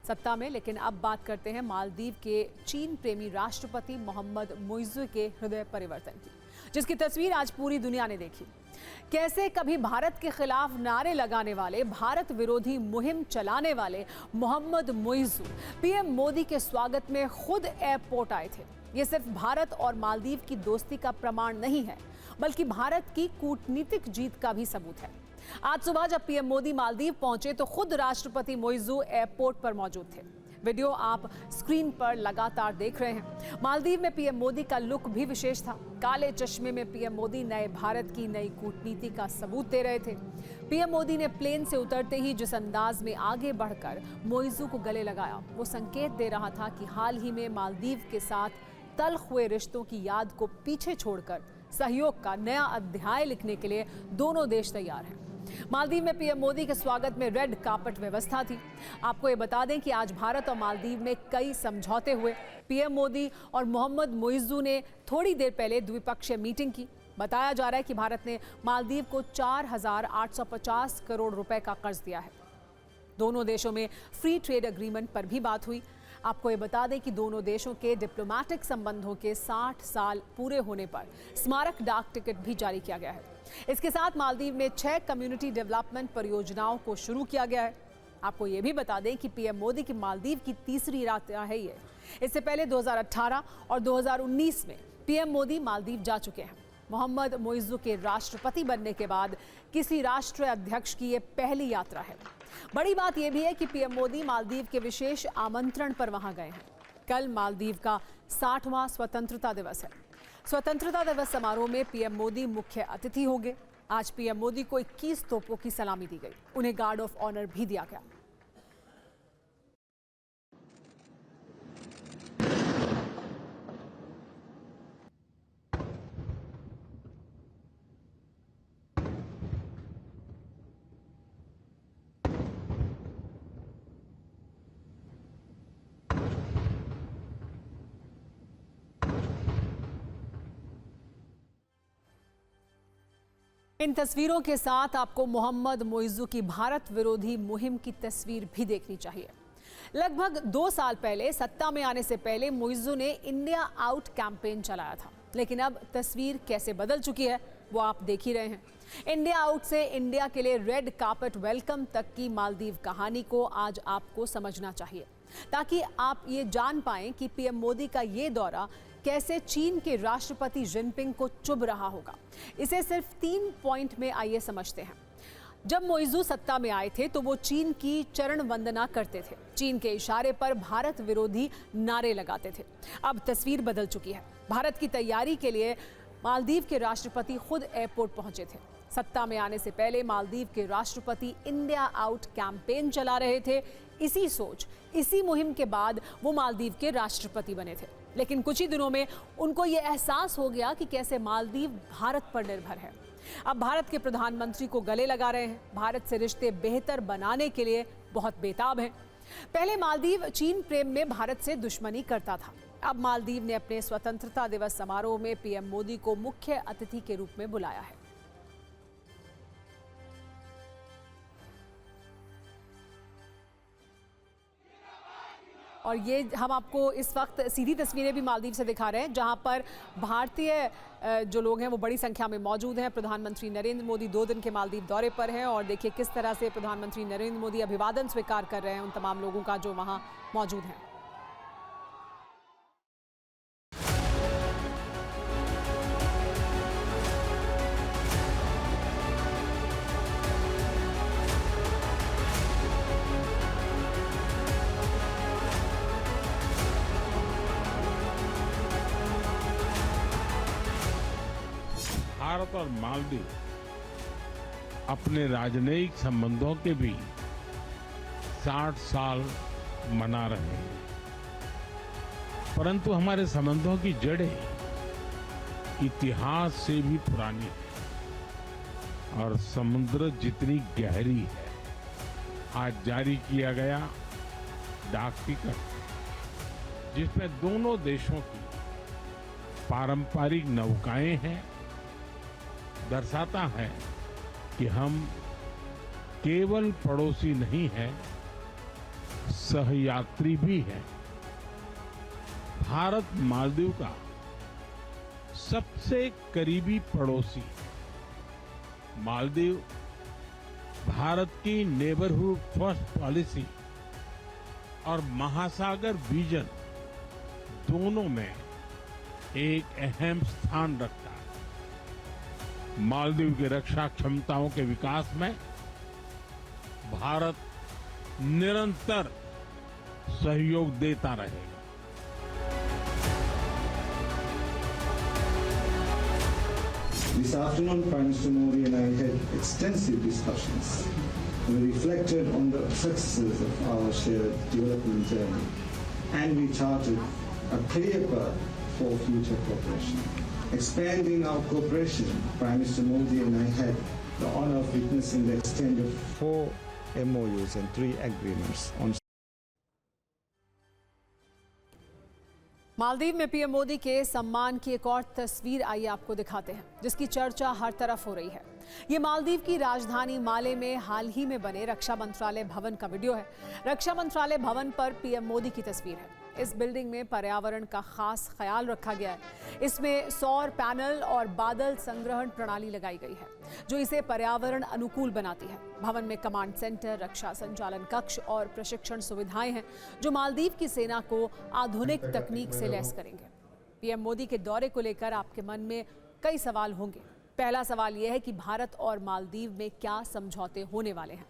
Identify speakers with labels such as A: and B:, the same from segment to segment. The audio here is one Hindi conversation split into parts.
A: सत्ता में। लेकिन अब बात करते हैं मालदीव के चीन प्रेमी राष्ट्रपति मोहम्मद मुइज़्ज़ू के हृदय परिवर्तन की, जिसकी तस्वीर आज पूरी दुनिया ने देखी। कैसे कभी भारत के खिलाफ नारे लगाने वाले, भारत विरोधी मुहिम चलाने वाले मोहम्मद मुइज़्ज़ू पीएम मोदी के स्वागत में खुद एयरपोर्ट आए थे। ये सिर्फ भारत और मालदीव की दोस्ती का प्रमाण नहीं है, बल्कि भारत की कूटनीतिक जीत का भी सबूत है। आज सुबह जब पीएम मोदी मालदीव पहुंचे तो खुद राष्ट्रपति मुइज़्ज़ू एयरपोर्ट पर मौजूद थे। वीडियो आप स्क्रीन पर लगातार देख रहे हैं। मालदीव में पीएम मोदी का लुक भी विशेष था। काले चश्मे में पीएम मोदी नए भारत की नई कूटनीति का सबूत दे रहे थे। पीएम मोदी ने प्लेन से उतरते ही जिस अंदाज में आगे बढ़कर मुइज़्ज़ू को गले लगाया, वो संकेत दे रहा था कि हाल ही में मालदीव के साथ तल्ख हुए रिश्तों की याद को पीछे छोड़कर सहयोग का नया अध्याय लिखने के लिए दोनों देश तैयार हैं। मालदीव में पीएम मोदी के स्वागत में रेड कार्पेट व्यवस्था थी। आपको ये बता दें कि आज भारत और मालदीव में कई समझौते हुए। पीएम मोदी और मोहम्मद मुइज़्ज़ू ने थोड़ी देर पहले द्विपक्षीय मीटिंग की। बताया जा रहा है कि भारत ने मालदीव को 4,850 करोड़ रुपए का कर्ज दिया है। दोनों देशों में फ्री ट्रेड एग्रीमेंट पर भी बात हुई। आपको ये बता दें कि दोनों देशों के डिप्लोमेटिक संबंधों के 60 साल पूरे होने पर स्मारक डाक टिकट भी जारी किया गया है। इसके साथ मालदीव में 6 कम्युनिटी डेवलपमेंट परियोजनाओं को शुरू किया गया है। आपको ये भी बता दें कि पीएम मोदी की मालदीव की तीसरी यात्रा है ये। इससे पहले 2018 और 2019 में पीएम मोदी मालदीव जा चुके हैं। मोहम्मद मुइज़्ज़ू के राष्ट्रपति बनने के बाद किसी राष्ट्र अध्यक्ष की ये पहली यात्रा है। बड़ी बात यह भी है कि पीएम मोदी मालदीव के विशेष आमंत्रण पर वहां गए हैं। कल मालदीव का 60वां स्वतंत्रता दिवस है। स्वतंत्रता दिवस समारोह में पीएम मोदी मुख्य अतिथि होंगे। आज पीएम मोदी को 21 तोपों की सलामी दी गई। उन्हें गार्ड ऑफ ऑनर भी दिया गया। इन तस्वीरों के साथ आपको मोहम्मद मुइज़्ज़ू की भारत विरोधी मुहिम की तस्वीर भी देखनी चाहिए। लगभग 2 साल पहले सत्ता में आने से पहले मुइज़्ज़ू ने इंडिया आउट कैंपेन चलाया था, लेकिन अब तस्वीर कैसे बदल चुकी है वो आप देख ही रहे हैं। इंडिया आउट से इंडिया के लिए रेड कार्पेट वेलकम तक की मालदीव कहानी को आज आपको समझना चाहिए, ताकि आप ये जान पाएं कि पीएम मोदी का ये दौरा कैसे चीन के राष्ट्रपति जिनपिंग को चुभ रहा होगा। इसे सिर्फ 3 पॉइंट में आइए समझते हैं। जब मुइज़्ज़ू सत्ता में आए थे तो वो चीन की चरण वंदना करते थे। चीन के इशारे पर भारत विरोधी नारे लगाते थे। अब तस्वीर बदल चुकी है। भारत की तैयारी के लिए मालदीव के राष्ट्रपति खुद एयरपोर्ट पहुंचे थे। सत्ता में आने से पहले मालदीव के राष्ट्रपति इंडिया आउट कैंपेन चला रहे थे। इसी सोच, इसी मुहिम के बाद वो मालदीव के राष्ट्रपति बने थे। लेकिन कुछ ही दिनों में उनको ये एहसास हो गया कि कैसे मालदीव भारत पर निर्भर है। अब भारत के प्रधानमंत्री को गले लगा रहे हैं। भारत से रिश्ते बेहतर बनाने के लिए बहुत बेताब हैं। पहले मालदीव चीन प्रेम में भारत से दुश्मनी करता था। अब मालदीव ने अपने स्वतंत्रता दिवस समारोह में पीएम मोदी को मुख्य अतिथि के रूप में बुलाया है। और ये हम आपको इस वक्त सीधी तस्वीरें भी मालदीव से दिखा रहे हैं, जहां पर भारतीय जो लोग हैं वो बड़ी संख्या में मौजूद हैं। प्रधानमंत्री नरेंद्र मोदी 2 दिन के मालदीव दौरे पर हैं और देखिए किस तरह से प्रधानमंत्री नरेंद्र मोदी अभिवादन स्वीकार कर रहे हैं उन तमाम लोगों का जो वहां मौजूद हैं।
B: भारत और मालदीव अपने राजनयिक संबंधों के भी 60 साल मना रहे हैं, परंतु हमारे संबंधों की जड़ें इतिहास से भी पुरानी है और समुद्र जितनी गहरी है। आज जारी किया गया डाक टिकट जिसमें दोनों देशों की पारंपरिक नौकाएं हैं, दर्शाता है कि हम केवल पड़ोसी नहीं हैं, सहयात्री भी है। भारत मालदीव का सबसे करीबी पड़ोसी। मालदीव भारत की नेबरहुड फर्स्ट पॉलिसी और महासागर विजन दोनों में एक अहम स्थान रखता है। मालदीव की रक्षा क्षमताओं के विकास में भारत निरंतर सहयोग देता रहेगा।
C: This afternoon, Prime Minister Modi and I had extensive discussions. We reflected on the successes of our shared development journey, and we charted a clear path for future cooperation. Expanding our cooperation, Prime Minister Modi and I had the honor of witnessing the exchange of 4 MOUs and 3 agreements on
A: Maldives में पीएम मोदी के सम्मान की एक और तस्वीर आइए आपको दिखाते हैं, जिसकी चर्चा हर तरफ हो रही है। ये मालदीव की राजधानी माले में हाल ही में बने रक्षा मंत्रालय भवन का वीडियो है। रक्षा मंत्रालय भवन पर पीएम मोदी की तस्वीर है। इस बिल्डिंग में पर्यावरण का खास ख्याल रखा गया है। इसमें सौर पैनल और बादल संग्रहण प्रणाली लगाई गई है, जो इसे पर्यावरण अनुकूल बनाती है। भवन में कमांड सेंटर, रक्षा संचालन कक्ष और प्रशिक्षण सुविधाएं हैं, जो मालदीव की सेना को आधुनिक तकनीक से लैस करेंगे। पीएम मोदी के दौरे को लेकर आपके मन में कई सवाल होंगे। पहला सवाल यह है कि भारत और मालदीव में क्या समझौते होने वाले हैं।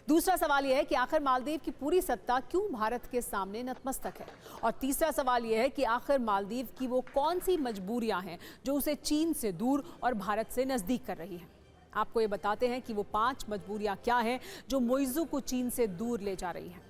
A: दूसरा सवाल यह है कि आखिर मालदीव की पूरी सत्ता क्यों भारत के सामने नतमस्तक है। और तीसरा सवाल यह है कि आखिर मालदीव की वो कौन सी मजबूरियां हैं जो उसे चीन से दूर और भारत से नजदीक कर रही हैं। आपको ये बताते हैं कि वो 5 मजबूरियां क्या हैं जो मुइज़्ज़ू को चीन से दूर ले जा रही हैं।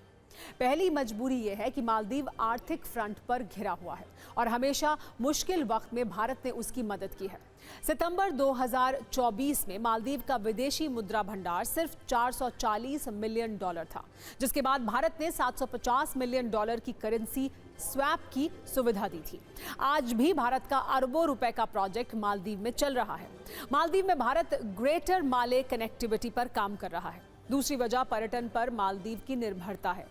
A: पहली मजबूरी यह है कि मालदीव आर्थिक फ्रंट पर घिरा हुआ है और हमेशा मुश्किल वक्त में भारत ने उसकी मदद की है। सितंबर 2024 में मालदीव का विदेशी मुद्रा भंडार सिर्फ $440 मिलियन था, जिसके बाद भारत ने $750 मिलियन की करेंसी स्वैप की सुविधा दी थी। आज भी भारत का अरबों रुपए का प्रोजेक्ट मालदीव में चल रहा है। मालदीव में भारत ग्रेटर माले कनेक्टिविटी पर काम कर रहा है। दूसरी वजह पर्यटन पर मालदीव की निर्भरता है।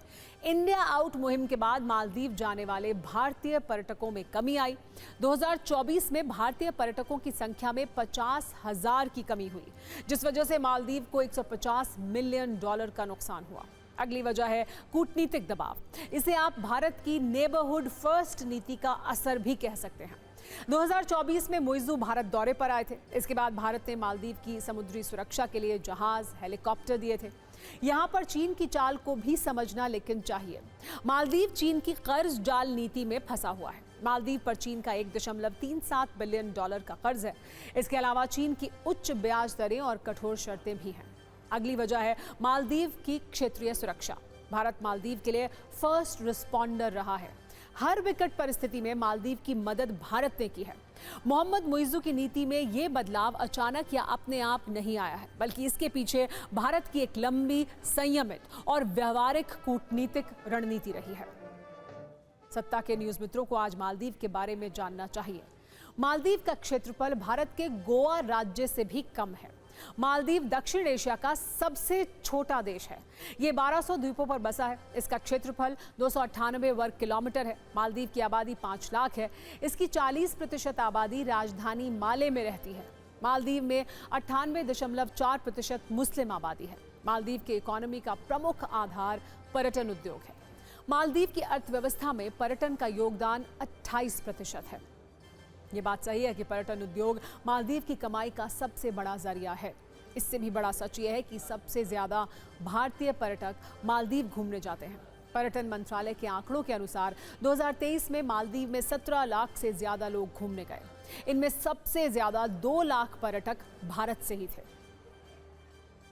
A: इंडिया आउट मुहिम के बाद मालदीव जाने वाले भारतीय पर्यटकों में कमी आई। 2024 में भारतीय पर्यटकों की संख्या में 50,000 की कमी हुई, जिस वजह से मालदीव को $150 मिलियन का नुकसान हुआ। अगली वजह है कूटनीतिक दबाव। इसे आप भारत की नेबरहुड फर्स्ट नीति का असर भी कह सकते हैं। 2024 में मुइज़्ज़ू भारत दौरे पर आए थे। इसके बाद भारत ने मालदीव की समुद्री सुरक्षा के लिए जहाज, हेलीकॉप्टर दिए थे। यहाँ पर चीन की चाल को भी समझना लेकिन चाहिए। मालदीव चीन की कर्ज जाल नीति में फंसा हुआ है। मालदीव पर चीन का $1.37 बिलियन का कर्ज है। इसके अलावा चीन की उच्च ब्याज दरें और कठोर शर्तें भी हैं। अगली वजह है मालदीव की क्षेत्रीय सुरक्षा। भारत मालदीव के लिए फर्स्ट रिस्पॉन्डर रहा है। हर विकट परिस्थिति में मालदीव की मदद भारत ने की है। मोहम्मद मुइज़्ज़ू की नीति में ये बदलाव अचानक या अपने आप नहीं आया है, बल्कि इसके पीछे भारत की एक लंबी, संयमित और व्यवहारिक कूटनीतिक रणनीति रही है। सत्ता के न्यूज़ मित्रों को आज मालदीव के बारे में जानना चाहिए। मालदीव का क्षेत्रफल भारत के गोवा राज्य से भी कम है। मालदीव दक्षिण एशिया का सबसे छोटा देश है। ये 1200 द्वीपों पर बसा है। इसका क्षेत्रफल 298 वर्ग किलोमीटर है। मालदीव की आबादी 5 लाख है। इसकी 40% आबादी राजधानी माले में रहती है। मालदीव में 98.4% मुस्लिम आबादी है। मालदीव की इकोनॉमी का प्रमुख आधार पर्यटन उद्योग है। मालदीव की अर्थव्यवस्था में पर्यटन का योगदान 28% है। ये बात सही है कि पर्यटन उद्योग मालदीव की कमाई का सबसे बड़ा जरिया है। इससे भी बड़ा सच ये है कि सबसे ज्यादा भारतीय पर्यटक मालदीव घूमने जाते हैं। पर्यटन मंत्रालय के आंकड़ों के अनुसार 2023 में मालदीव में 17 लाख से ज्यादा लोग घूमने गए। इनमें सबसे ज्यादा 2 लाख पर्यटक भारत से ही थे।